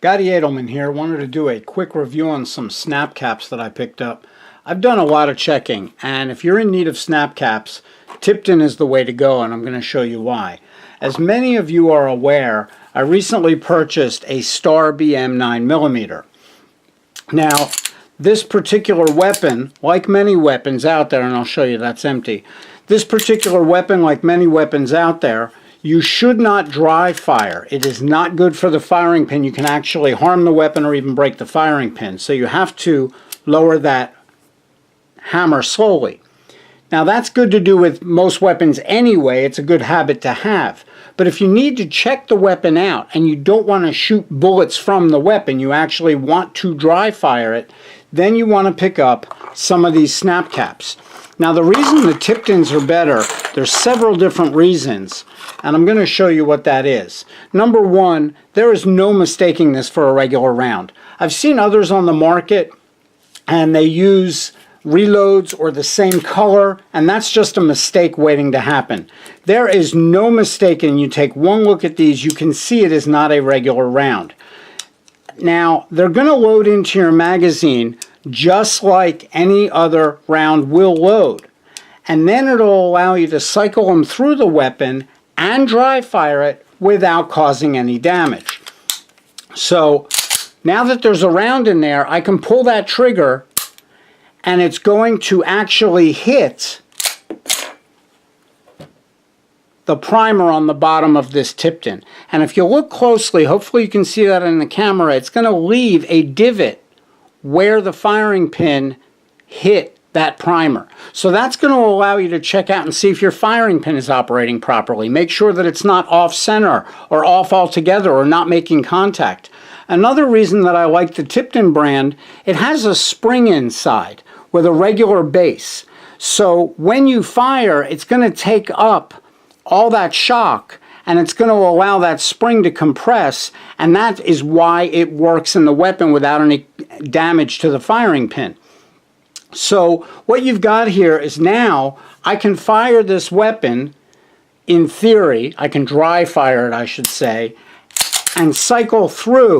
Gadi Adelman here. Wanted to do a quick review on some snap caps that I picked up. I've done a lot of checking, and if you're in need of snap caps, Tipton is the way to go, and I'm going to show you why. As many of you are aware, I recently purchased a Star BM 9mm. Now, this particular weapon, like many weapons out there, and I'll show you that's empty, this particular weapon, like many weapons out there, you should not dry fire. It is not good for the firing pin. You can actually harm the weapon or even break the firing pin. So you have to lower that hammer slowly. Now that's good to do with most weapons anyway. It's a good habit to have. But if you need to check the weapon out and you don't want to shoot bullets from the weapon, you actually want to dry fire it, then you want to pick up some of these snap caps. Now the reason the Tiptons are better, there's several different reasons, and I'm going to show you what that is. Number one, there is no mistaking this for a regular round. I've seen others on the market and they use reloads or the same color, and that's just a mistake waiting to happen. There is no mistaking. You take one look at these, you can see it is not a regular round. Now they're going to load into your magazine just like any other round will load, and then it'll allow you to cycle them through the weapon and dry fire it without causing any damage. So now that there's a round in there, I can pull that trigger and it's going to actually hit the primer on the bottom of this Tipton. And if you look closely, hopefully you can see that in the camera, it's going to leave a divot where the firing pin hit that primer. So that's going to allow you to check out and see if your firing pin is operating properly. Make sure that it's not off center or off altogether or not making contact. Another reason that I like the Tipton brand, it has a spring inside with a regular base. So when you fire, it's going to take up all that shock and it's going to allow that spring to compress, and that is why it works in the weapon without any damage to the firing pin. So what you've got here is now I can fire this weapon, in theory, I can dry fire it I should say, and cycle through,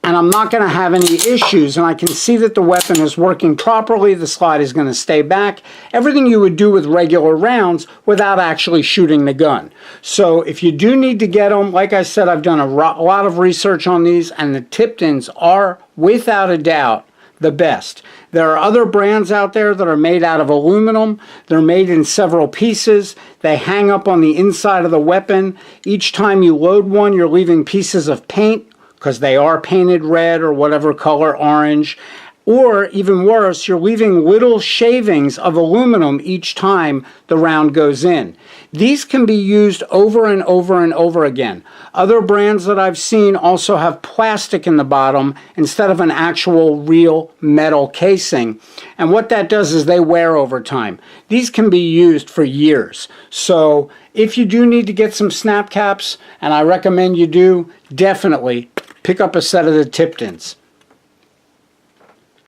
and I'm not going to have any issues, and I can see that the weapon is working properly, the slide is going to stay back, everything you would do with regular rounds without actually shooting the gun. So if you do need to get them, like I said, I've done a lot of research on these, and the Tiptons are without a doubt the best. There are other brands out there that are made out of aluminum. They're made in several pieces. They hang up on the inside of the weapon. Each time you load one, you're leaving pieces of paint, because they are painted red or whatever color, orange, or even worse, you're leaving little shavings of aluminum each time the round goes in. These can be used over and over and over again. Other brands that I've seen also have plastic in the bottom instead of an actual real metal casing, and what that does is they wear over time. These can be used for years. So if you do need to get some snap caps, and I recommend you do, definitely pick up a set of the Tiptons.